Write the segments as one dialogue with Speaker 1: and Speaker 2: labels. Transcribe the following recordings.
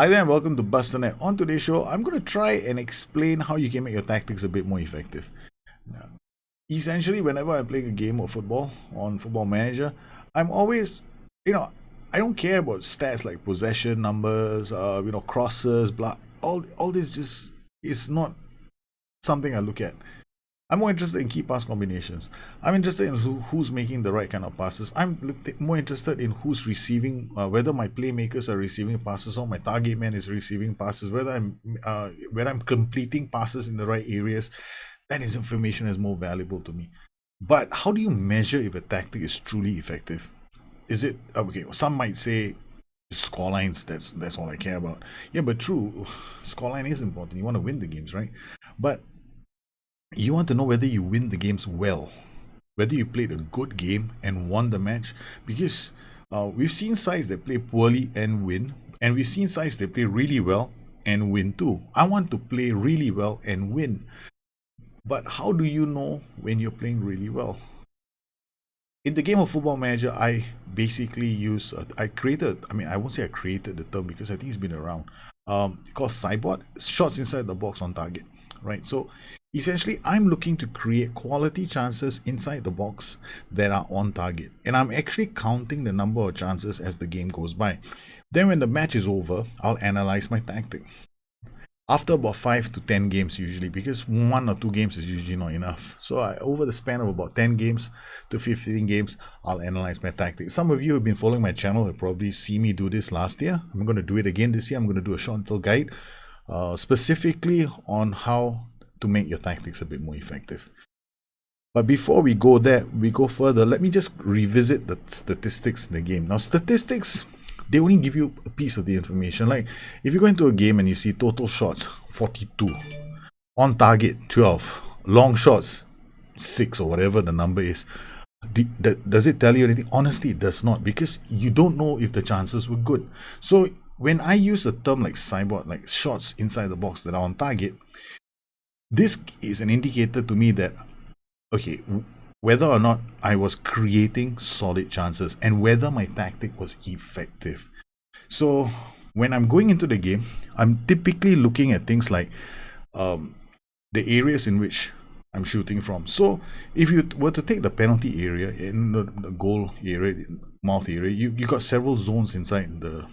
Speaker 1: Hi there and welcome to Bustthenet. On today's show, I'm going to try and explain how you can make your tactics a bit more effective. Now, essentially, whenever I'm playing a game of football on Football Manager, I'm always, I don't care about stats like possession numbers, crosses, blah. All this just is not something I look at. I'm more interested in key pass combinations. I'm interested in who's making the right kind of passes. I'm more interested in who's receiving, whether my playmakers are receiving passes or my target man is receiving passes, whether I'm completing passes in the right areas. That is information is more valuable to me. But how do you measure if a tactic is truly effective? Is it okay? Some might say scorelines. That's all I care about. Yeah, but true, scoreline is important. You want to win the games, right? But you want to know whether you win the games well, whether you played a good game and won the match, because we've seen sides that play poorly and win, and we've seen sides that play really well and win too. I want to play really well and win. But how do you know when you're playing really well? In the game of Football Manager, I basically I won't say I created the term because I think it's been around. Called Cybot, shots inside the box on target, right? So essentially, I'm looking to create quality chances inside the box that are on target. And I'm actually counting the number of chances as the game goes by. Then when the match is over, I'll analyze my tactic. After about 5 to 10 games usually, because 1 or 2 games is usually not enough. So over the span of about 10 games to 15 games, I'll analyze my tactic. Some of you who have been following my channel have probably seen me do this last year. I'm going to do it again this year. I'm going to do a short little guide specifically on how to make your tactics a bit more effective. But before we go further, let me just revisit the statistics in the game. Now, statistics, they only give you a piece of the information. Like if you go into a game and you see total shots 42, on target 12, long shots 6 or whatever the number is, does it tell you anything? Honestly, it does not, because you don't know if the chances were good. So when I use a term like cybot, like shots inside the box that are on target, this is an indicator to me that, okay, whether or not I was creating solid chances and whether my tactic was effective. So when I'm going into the game, I'm typically looking at things like the areas in which I'm shooting from. So if you were to take the penalty area in the goal area, the mouth area, you got several zones inside the.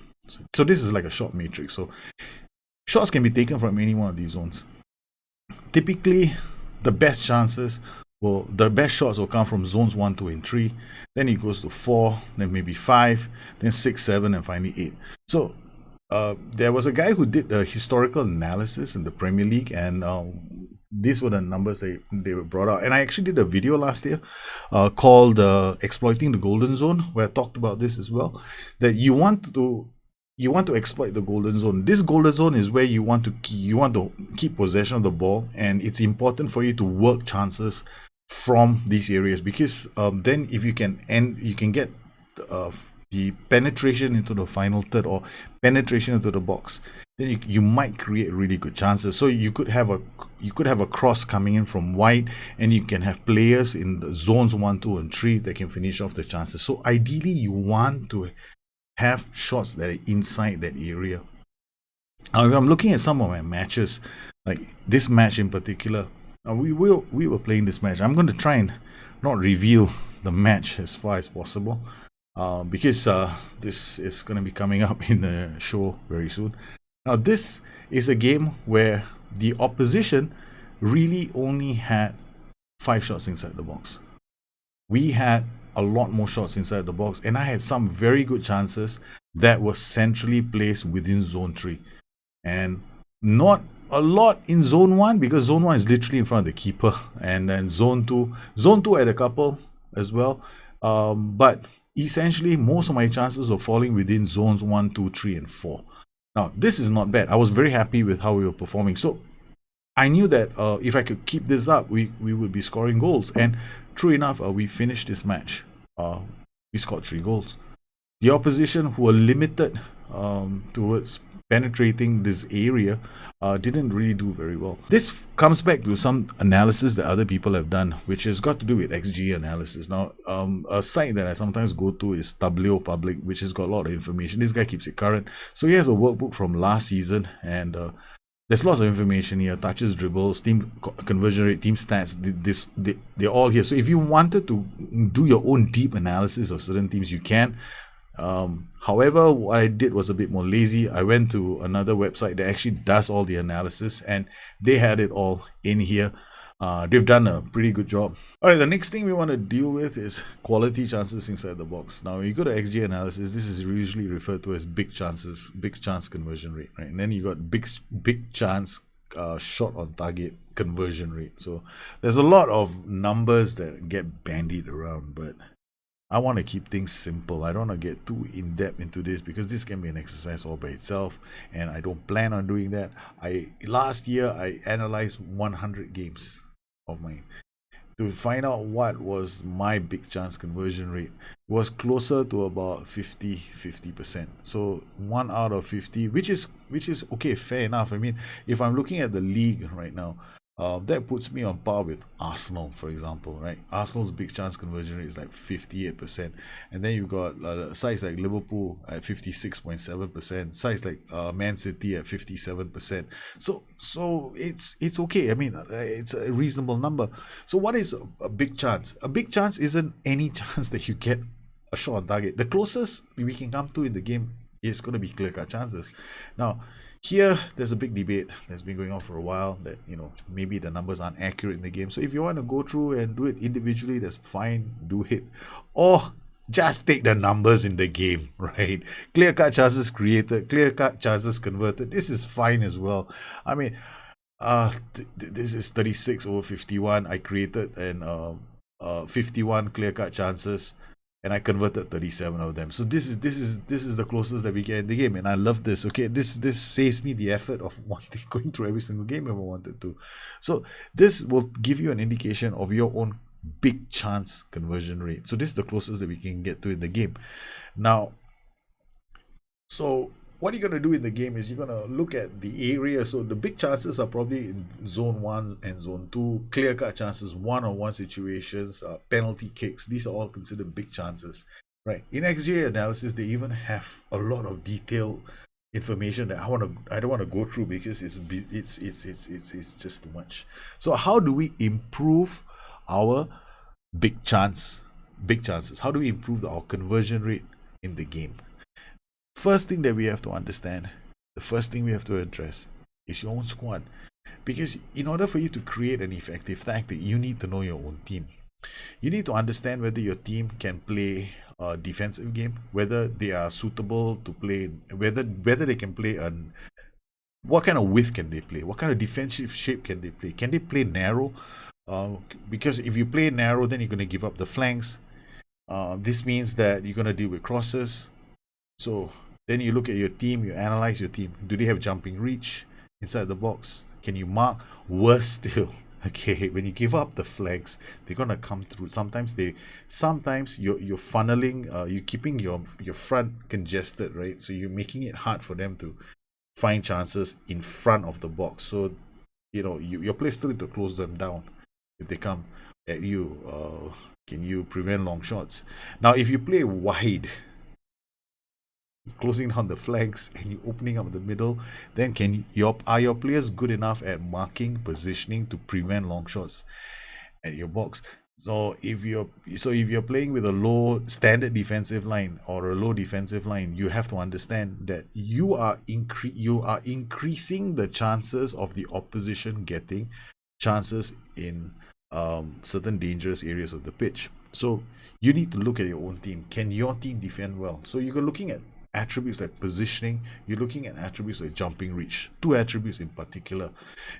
Speaker 1: So this is like a shot matrix. So shots can be taken from any one of these zones. Typically, the best shots will come from zones 1, 2, and 3. Then it goes to 4, then maybe 5, then 6, 7, and finally 8. So there was a guy who did a historical analysis in the Premier League, and these were the numbers they were brought out. And I actually did a video last year called Exploiting the Golden Zone, where I talked about this as well, that you want to exploit the golden zone. This golden zone is where you want to keep possession of the ball, and it's important for you to work chances from these areas, because then if you can get the penetration into the final third or penetration into the box, then you might create really good chances. So you could have a cross coming in from wide, and you can have players in the zones 1, 2, and 3 that can finish off the chances. So ideally, you want to have shots that are inside that area. Now, if I'm looking at some of my matches, like this match in particular, we were playing this match. I'm going to try and not reveal the match as far as possible, because this is going to be coming up in the show very soon. Now, this is a game where the opposition really only had 5 shots inside the box. We had a lot more shots inside the box, and I had some very good chances that were centrally placed within zone 3, and not a lot in zone 1, because zone 1 is literally in front of the keeper, and then zone 2 I had a couple as well, but essentially most of my chances were falling within zones 1, 2, 3, and 4. Now, this is not bad. I was very happy with how we were performing. So I knew that if I could keep this up, we would be scoring goals. And true enough, we finished this match. We scored 3 goals. The opposition, who were limited towards penetrating this area didn't really do very well. This comes back to some analysis that other people have done, which has got to do with XG analysis. Now, a site that I sometimes go to is Tableau Public, which has got a lot of information. This guy keeps it current. So he has a workbook from last season, and there's lots of information here: touches, dribbles, team conversion rate, team stats. They're all here. So if you wanted to do your own deep analysis of certain teams, you can. However, what I did was a bit more lazy. I went to another website that actually does all the analysis, and they had it all in here. They've done a pretty good job. All right, the next thing we want to deal with is quality chances inside the box. Now, when you go to XG analysis, this is usually referred to as big chances, big chance conversion rate, right? And then you got big chance shot on target conversion rate. So there's a lot of numbers that get bandied around, but I want to keep things simple. I don't want to get too in-depth into this because this can be an exercise all by itself, and I don't plan on doing that. Last year I analyzed 100 games of mine to find out what was my big chance conversion rate. It was closer to about 50%. So 1 out of 50, which is okay, fair enough. I mean, if I'm looking at the league right now, that puts me on par with Arsenal, for example, right? Arsenal's big chance conversion rate is like 58%, and then you've got sides like Liverpool at 56.7%, sides like Man City at 57%. So it's okay. I mean, it's a reasonable number. So what is a big chance? A big chance isn't any chance that you get a shot on target. The closest we can come to in the game is going to be clear-cut chances. Now, here, there's a big debate that's been going on for a while that, maybe the numbers aren't accurate in the game. So if you want to go through and do it individually, that's fine, do it. Or just take the numbers in the game, right? Clear-cut chances created, clear-cut chances converted. This is fine as well. I mean, this is 36 over 51. I created 51 clear-cut chances, and I converted 37 of them. So this is the closest that we get in the game, and I love this. Okay, this saves me the effort of going through every single game if I wanted to. So this will give you an indication of your own big chance conversion rate. So this is the closest that we can get to in the game. Now, so what you're going to do in the game is you're going to look at the area. So the big chances are probably in zone 1 and zone 2, clear-cut chances, one-on-one situations, penalty kicks. These are all considered big chances, right? In XG analysis, they even have a lot of detailed information that I don't want to go through because it's just too much. So how do we improve our big chances? How do we improve our conversion rate in the game? First thing that we have to understand, the first thing we have to address is your own squad. Because in order for you to create an effective tactic, you need to know your own team. You need to understand whether your team can play a defensive game, whether they are suitable to play, whether they can play what kind of width can they play, what kind of defensive shape can they play. Can they play narrow? Because if you play narrow, then you're going to give up the flanks. This means that you're going to deal with crosses. So then you look at your team, you analyze your team. Do they have jumping reach inside the box? Can you mark? Worse still, okay, when you give up the flanks, they're gonna come through. Sometimes you're funneling, you're keeping your front congested, right? So you're making it hard for them to find chances in front of the box. So your players still need to close them down if they come at you. Can you prevent long shots? Now, if you play wide, closing down the flanks and you opening up the middle, then are your players good enough at marking, positioning to prevent long shots at your box? So if you're playing with a low standard defensive line or a low defensive line, you have to understand that you are increasing the chances of the opposition getting chances in certain dangerous areas of the pitch. So you need to look at your own team. Can your team defend well? So you're looking at attributes like positioning, you're looking at attributes like jumping reach. 2 attributes in particular.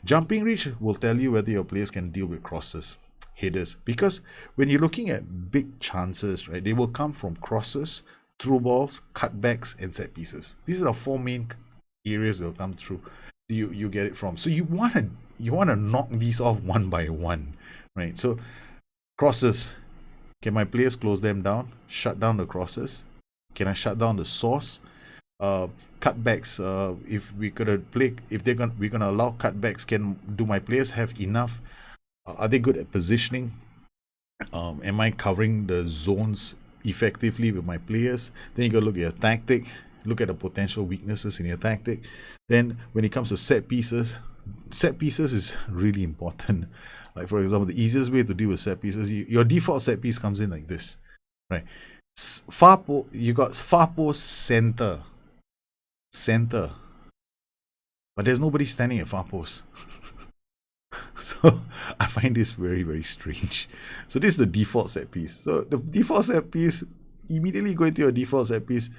Speaker 1: Jumping reach will tell you whether your players can deal with crosses, headers, because when you're looking at big chances, right, they will come from crosses, through balls, cutbacks, and set pieces. These are the 4 main areas that will come through. You get it from. So you want to knock these off one by one, right? So crosses, can my players close them down, shut down the crosses? Can I shut down the source? cutbacks. If we gonna play, if we're gonna allow cutbacks, do my players have enough? Are they good at positioning? Am I covering the zones effectively with my players? Then you gotta look at your tactic, look at the potential weaknesses in your tactic. Then when it comes to set pieces is really important. Like for example, the easiest way to deal with set pieces, your default set piece comes in like this, right? You got far post center, but there's nobody standing at far post. So I find this very, very strange. So this is the default set piece. So the default set piece, immediately go into your default set piece,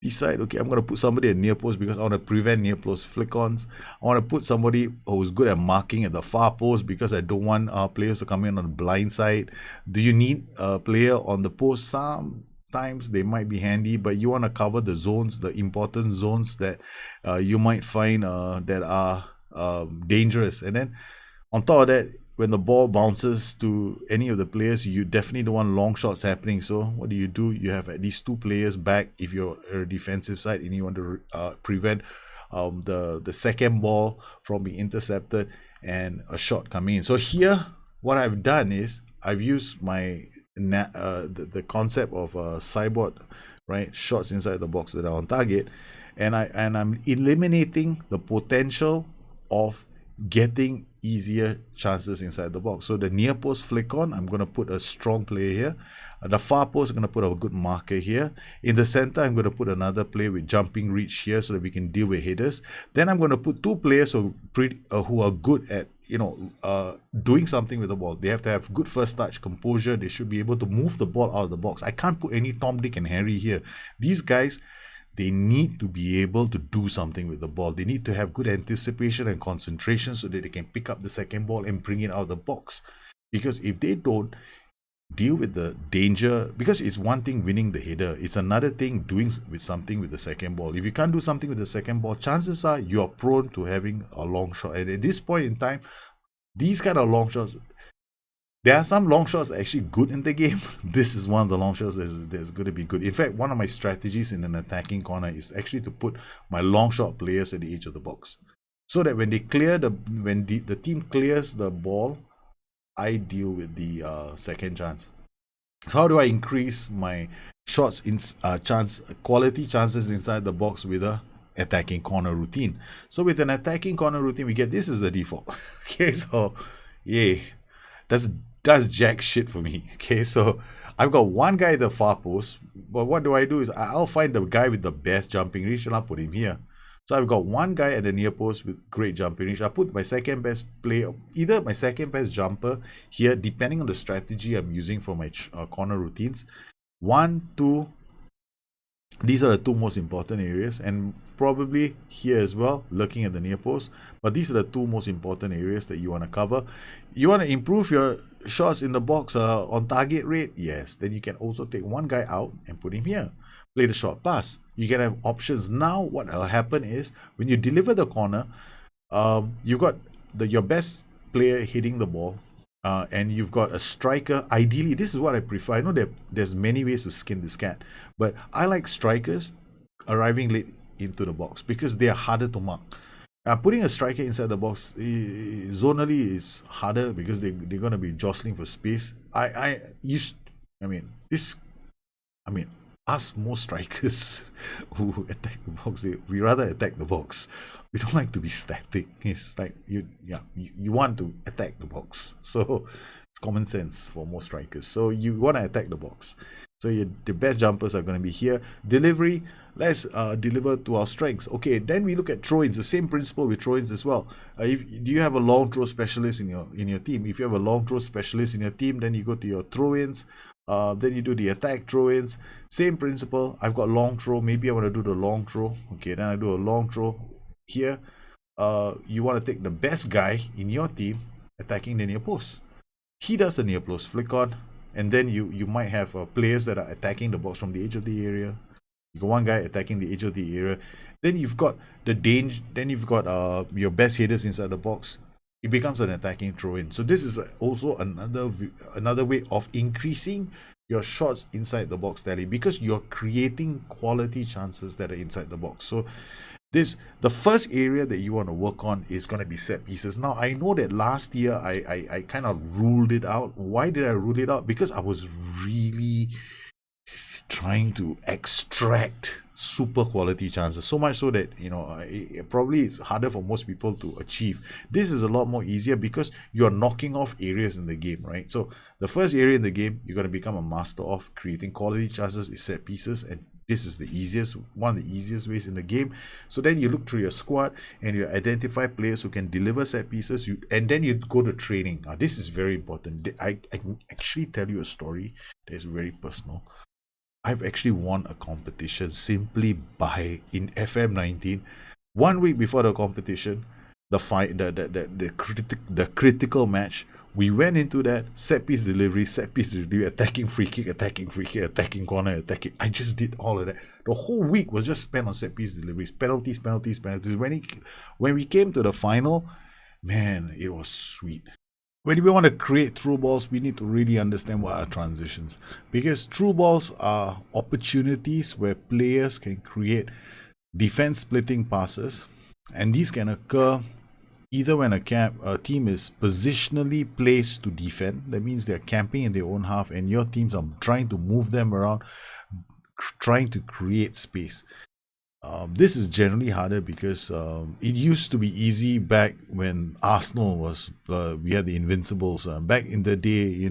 Speaker 1: decide, okay, I'm going to put somebody at near post because I want to prevent near post flick-ons. I want to put somebody who's good at marking at the far post because I don't want players to come in on the blind side. Do you need a player on the post? Sometimes they might be handy, but you want to cover the zones, the important zones that you might find that are dangerous. And then on top of that, when the ball bounces to any of the players, you definitely don't want long shots happening. So what do? You have at least two players back if you're a defensive side and you want to prevent the second ball from being intercepted and a shot coming in. So here, what I've done is I've used my the concept of cyborg, right? Shots inside the box that are on target, and I'm eliminating the potential of getting easier chances inside the box. So the near post flick on, I'm going to put a strong player here. The far post, I'm going to put a good marker here. In the center, I'm going to put another player with jumping reach here so that we can deal with headers. Then I'm going to put two players who are good at doing something with the ball. They have to have good first touch, composure. They should be able to move the ball out of the box. I can't put any Tom, Dick, and Harry here. These guys, they need to be able to do something with the ball. They need to have good anticipation and concentration so that they can pick up the second ball and bring it out of the box. Because if they don't deal with the danger, because it's one thing winning the header, it's another thing doing with something with the second ball. If you can't do something with the second ball, chances are you are prone to having a long shot. And at this point in time, these kind of long shots, there are some long shots actually good in the game. This is one of the long shots that's going to be good. In fact, one of my strategies in an attacking corner is actually to put my long shot players at the edge of the box, so that when they clear when the team clears the ball, I deal with the second chance. So how do I increase my shots in quality chances inside the box with a attacking corner routine? So with an attacking corner routine, we get this is the default. Okay, so yay, does jack shit for me. Okay, so I've got one guy at the far post, but what do I do is I'll find the guy with the best jumping reach and I'll put him here. So I've got one guy at the near post with great jumping reach. I put my second best player, either my second best jumper here, depending on the strategy I'm using for my corner routines. 1, 2. These are the two most important areas, and probably here as well, looking at the near post. But these are the two most important areas that you want to cover. You want to improve your shots in the box on target rate? Yes. Then you can also take one guy out and put him here. Play the short pass. You can have options. Now what will happen is when you deliver the corner, you got your best player hitting the ball. And you've got a striker. Ideally, this is what I prefer. I know that there's many ways to skin this cat, but I like strikers arriving late into the box because they are harder to mark. Putting a striker inside the box zonally is harder because they're going to be jostling for space. Us most strikers who attack the box, we rather attack the box. We don't like to be static. It's like you want to attack the box. So it's common sense for most strikers. So you want to attack the box. So the best jumpers are going to be here. Delivery, let's deliver to our strengths. Okay, then we look at throw-ins. The same principle with throw-ins as well. Do you have a long throw specialist in your team? If you have a long throw specialist in your team, then you go to your throw-ins. Then you do the attack throw-ins. Same principle. I've got long throw. Maybe I want to do the long throw. Okay, then I do a long throw here. You want to take the best guy in your team attacking the near post. He does the near post flick on, and then you might have players that are attacking the box from the edge of the area. You got one guy attacking the edge of the area. Then you've got the danger. Then you've got your best headers inside the box. it becomes an attacking throw-in. So this is also another way of increasing your shots inside the box tally, because you're creating quality chances that are inside the box. So the first area that you want to work on is going to be set pieces. Now, I know that last year I kind of ruled it out. Why did I rule it out? Because I was really trying to extract super quality chances, so much so that it probably it's harder for most people to achieve. This is a lot more easier because you're knocking off areas in the game, right? So the first area in the game you're going to become a master of creating quality chances is set pieces, and this is one of the easiest ways in the game. So then you look through your squad and you identify players who can deliver set pieces, and then you go to training. This is very important. I can actually tell you a story that is very personal. I've actually won a competition simply by, in FM19, 1 week before the competition, the critical match. We went into that set piece delivery, attacking free kick, attacking corner, attacking. I just did all of that. The whole week was just spent on set piece deliveries, penalties. When we came to the final, man, it was sweet. When we want to create through balls, we need to really understand what are transitions, because through balls are opportunities where players can create defense splitting passes, and these can occur either when a team is positionally placed to defend. That means they're camping in their own half and your teams are trying to move them around, trying to create space. This is generally harder because it used to be easy back when Arsenal was, we had the Invincibles. Back in the day,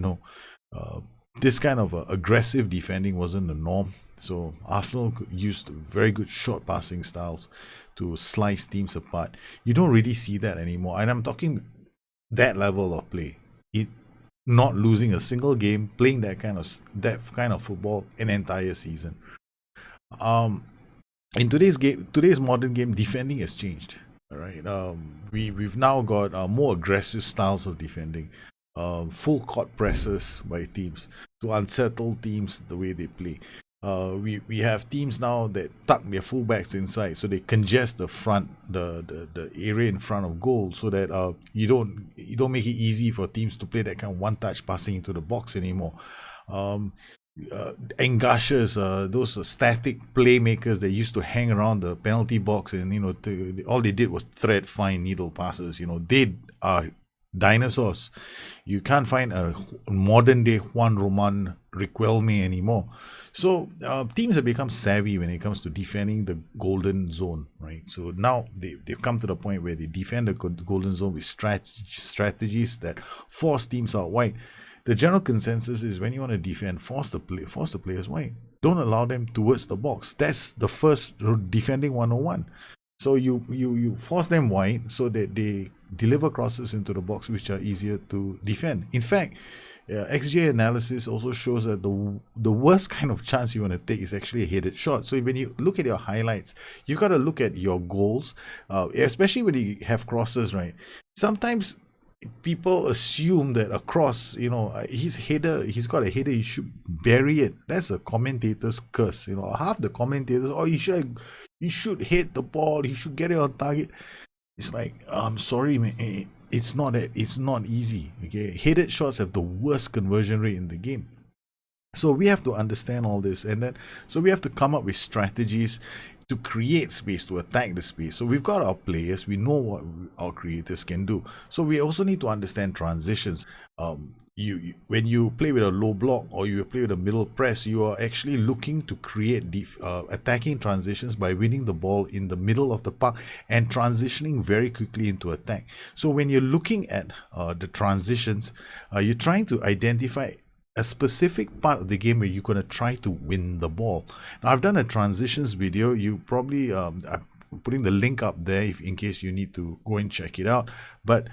Speaker 1: this kind of aggressive defending wasn't the norm. So Arsenal used very good short passing styles to slice teams apart. You don't really see that anymore. And I'm talking that level of play. Not losing a single game, playing that kind of football an entire season. In today's modern game, defending has changed. All right, we've now got more aggressive styles of defending, full court presses by teams to unsettle teams the way they play. We have teams now that tuck their fullbacks inside, so they congest the front, the area in front of goal, so that you don't make it easy for teams to play that kind of one-touch passing into the box anymore. Engashers, those static playmakers that used to hang around the penalty box, and all they did was thread fine needle passes. They are dinosaurs. You can't find a modern day Juan Roman Riquelme anymore. So teams have become savvy when it comes to defending the golden zone, right? So now they've come to the point where they defend the golden zone with strategies that force teams out wide. The general consensus is when you want to defend, force the players wide. Don't allow them towards the box. That's the first defending 101. So you force them wide so that they deliver crosses into the box, which are easier to defend. In fact, XG analysis also shows that the worst kind of chance you want to take is actually a headed shot. So when you look at your highlights, you've got to look at your goals, especially when you have crosses, right? Sometimes people assume that a cross, he's got a header, he should bury it. That's a commentator's curse. Half the commentators, he should hit the ball, he should get it on target. It's like, I'm sorry, man, it's not easy. Okay, headed shots have the worst conversion rate in the game. So we have to understand all this, and then we have to come up with strategies to create space, to attack the space. So we've got our players, we know what our creators can do. So we also need to understand transitions. When you play with a low block or you play with a middle press, you are actually looking to create attacking transitions by winning the ball in the middle of the park and transitioning very quickly into attack. So when you're looking at the transitions, you're trying to identify a specific part of the game where you're going to try to win the ball. Now, I've done a transitions video. You probably, I'm putting the link up there in case you need to go and check it out. But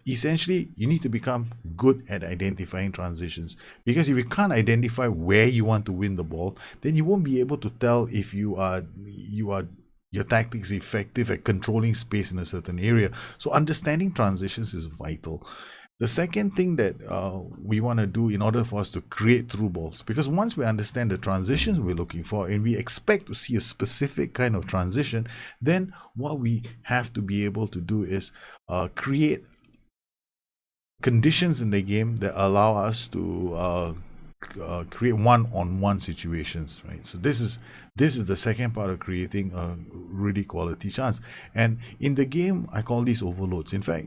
Speaker 1: essentially, you need to become good at identifying transitions, because if you can't identify where you want to win the ball, then you won't be able to tell if your tactics effective at controlling space in a certain area. So understanding transitions is vital. The second thing that we want to do in order for us to create through balls, because once we understand the transitions we're looking for and we expect to see a specific kind of transition, then what we have to be able to do is create conditions in the game that allow us to create one-on-one situations, right? So this is the second part of creating a really quality chance. And in the game, I call these overloads. In fact,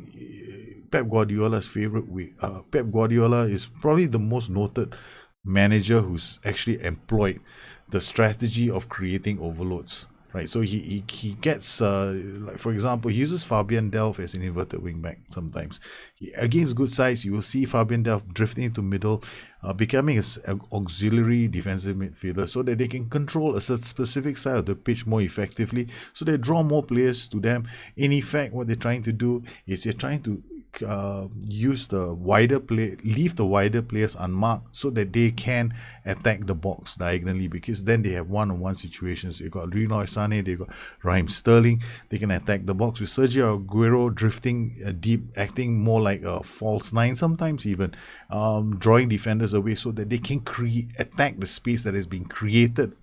Speaker 1: Pep Guardiola's favorite way. Pep Guardiola is probably the most noted manager who's actually employed the strategy of creating overloads. Right, so he gets like for example, he uses Fabian Delph as an inverted wing back sometimes. Against good sides, you will see Fabian Delph drifting into middle, becoming an auxiliary defensive midfielder, so that they can control a specific side of the pitch more effectively. So they draw more players to them. In effect, what they're trying to do is they're trying to use the wider play, leave the wider players unmarked so that they can attack the box diagonally, because then they have one-on-one situations. They've got Leroy Sané, they've got Raheem Sterling, they can attack the box with Sergio Aguero drifting deep, acting more like a false nine sometimes, even drawing defenders away so that they can attack the space that has been created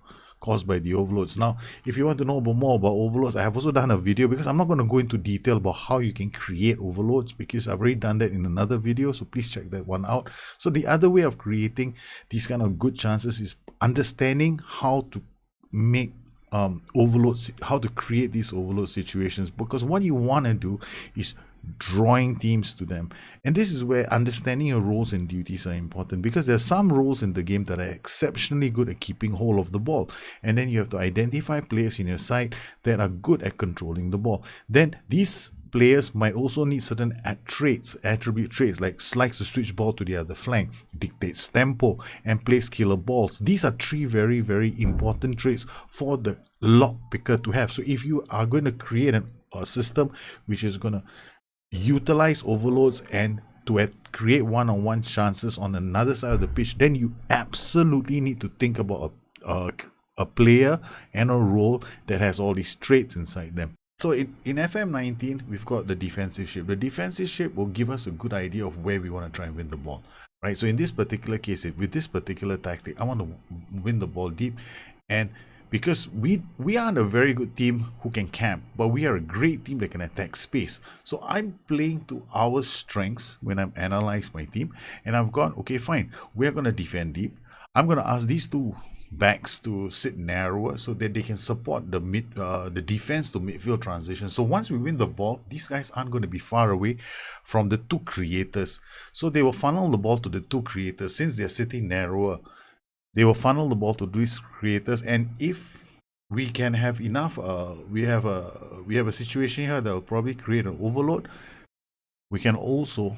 Speaker 1: caused by the overloads. Now, if you want to know more about overloads, I have also done a video, because I'm not going to go into detail about how you can create overloads, because I've already done that in another video, so please check that one out. So the other way of creating these kind of good chances is understanding how to make overloads, how to create these overload situations, because what you want to do is drawing teams to them. And this is where understanding your roles and duties are important, because there are some roles in the game that are exceptionally good at keeping hold of the ball, and then you have to identify players in your side that are good at controlling the ball. Then these players might also need certain attribute traits, like likes to switch ball to the other flank, dictates tempo, and plays killer balls. These are three very, very important traits for the lock picker to have. So if you are going to create a system which is going to utilize overloads and to create one-on-one chances on another side of the pitch, then you absolutely need to think about a player and a role that has all these traits inside them. So in FM19, we've got the defensive shape. The defensive shape will give us a good idea of where we want to try and win the ball, right? So in this particular case, with this particular tactic, I want to win the ball deep, and because we aren't a very good team who can camp, but we are a great team that can attack space. So I'm playing to our strengths when I'm analyzing my team, and I've gone, okay, fine, we're going to defend deep. I'm going to ask these two backs to sit narrower so that they can support the defense to midfield transition. So once we win the ball, these guys aren't going to be far away from the two creators. So they will funnel the ball to the two creators. Since they're sitting narrower, they will funnel the ball to these creators, and if we can have enough, we have a situation here that will probably create an overload. We can also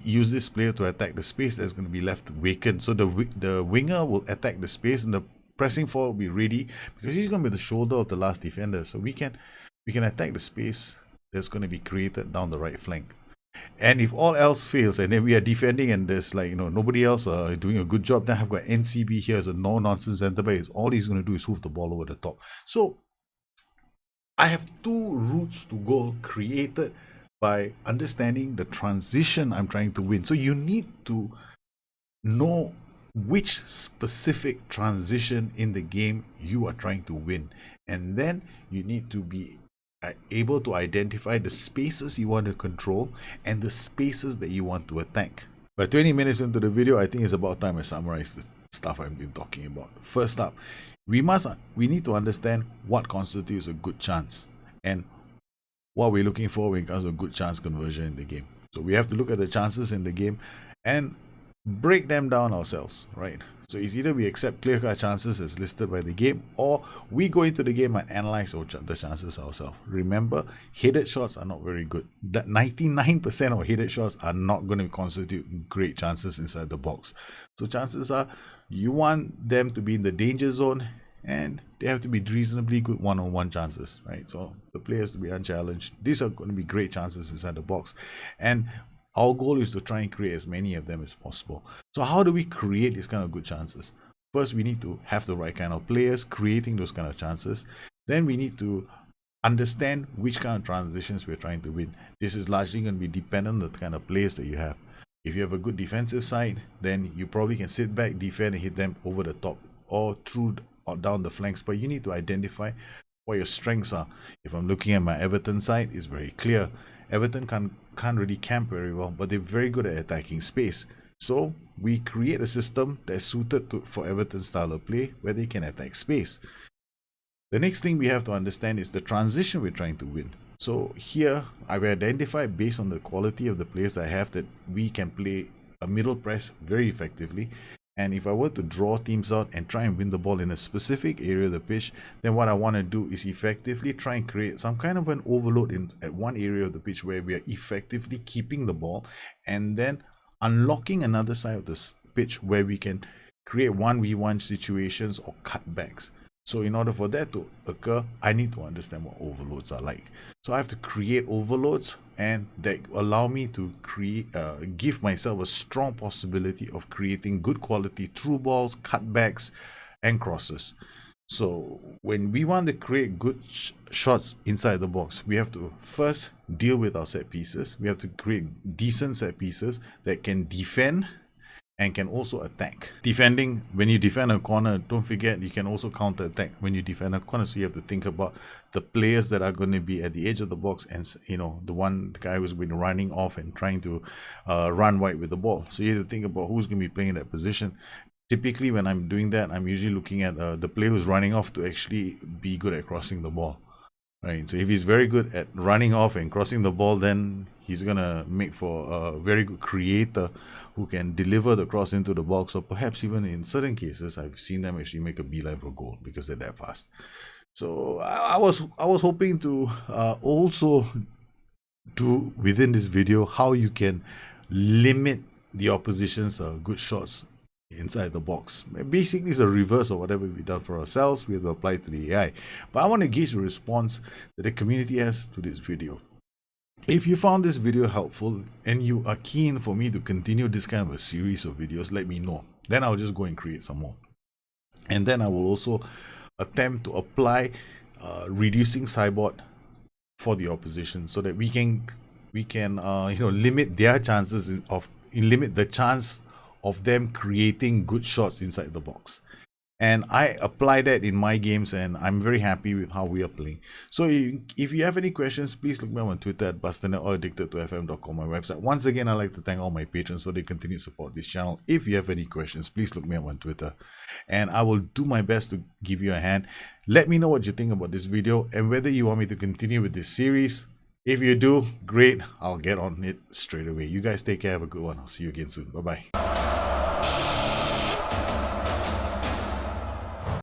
Speaker 1: use this player to attack the space that's going to be left vacant. So the winger will attack the space, and the pressing forward will be ready, because he's going to be the shoulder of the last defender. So we can attack the space that's going to be created down the right flank. And if all else fails, and then we are defending and there's nobody else doing a good job, then I've got NCB here as a no-nonsense centre back. All he's going to do is hoof the ball over the top. So I have two routes to goal created by understanding the transition I'm trying to win. So you need to know which specific transition in the game you are trying to win, and then you need to be able to identify the spaces you want to control and the spaces that you want to attack. But 20 minutes into the video, I think it's about time I summarize the stuff I've been talking about. First up, we need to understand what constitutes a good chance and what we're looking for when it comes to a good chance conversion in the game. So we have to look at the chances in the game and break them down ourselves, right? So it's either we accept clear-cut chances as listed by the game, or we go into the game and analyze the chances ourselves. Remember, headed shots are not very good. That 99% of headed shots are not going to constitute great chances inside the box. So chances are you want them to be in the danger zone, and they have to be reasonably good one-on-one chances, right? So the players to be unchallenged. These are going to be great chances inside the box, and our goal is to try and create as many of them as possible. So how do we create these kind of good chances? First, we need to have the right kind of players creating those kind of chances. Then we need to understand which kind of transitions we're trying to win. This is largely going to be dependent on the kind of players that you have. If you have a good defensive side, then you probably can sit back, defend, and hit them over the top or through or down the flanks. But you need to identify what your strengths are. If I'm looking at my Everton side, it's very clear. Everton can't really camp very well, but they're very good at attacking space. So we create a system that's suited for Everton's style of play, where they can attack space. The next thing we have to understand is the transition we're trying to win. So here, I've identified, based on the quality of the players I have, that we can play a middle press very effectively. And if I were to draw teams out and try and win the ball in a specific area of the pitch, then what I want to do is effectively try and create some kind of an overload at one area of the pitch where we are effectively keeping the ball, and then unlocking another side of the pitch where we can create 1v1 situations or cutbacks. So in order for that to occur, I need to understand what overloads are like. So I have to create overloads, and that allow me to give myself a strong possibility of creating good quality through balls, cutbacks, and crosses. So when we want to create good shots inside the box, we have to first deal with our set pieces. We have to create decent set pieces that can defend and can also attack. Defending, when you defend a corner, don't forget you can also counter attack when you defend a corner. So you have to think about the players that are going to be at the edge of the box, and the guy who's been running off and trying to run wide with the ball. So you have to think about who's going to be playing in that position. Typically when I'm doing that, I'm usually looking at the player who's running off to actually be good at crossing the ball. Right, so if he's very good at running off and crossing the ball, then he's gonna make for a very good creator who can deliver the cross into the box, or perhaps even in certain cases, I've seen them actually make a beeline for goal because they're that fast. So I was hoping to also do within this video how you can limit the opposition's good shots inside the box. Basically, it's a reverse of whatever we've done for ourselves. We have to apply to the AI. But I want to gauge the response that the community has to this video. If you found this video helpful and you are keen for me to continue this kind of a series of videos, let me know. Then I'll just go and create some more. And then I will also attempt to apply reducing sideboard for the opposition, so that we can limit their chances limit the chance of them creating good shots inside the box. And I apply that in my games, and I'm very happy with how we are playing. So if you have any questions, please look me up on Twitter at Bustthenet or addictedtofm.com, my website. Once again, I'd like to thank all my patrons for their continued support of this channel. If you have any questions, please look me up on Twitter, and I will do my best to give you a hand. Let me know what you think about this video and whether you want me to continue with this series. If you do, great, I'll get on it straight away. You guys take care, have a good one. I'll see you again soon. Bye-bye.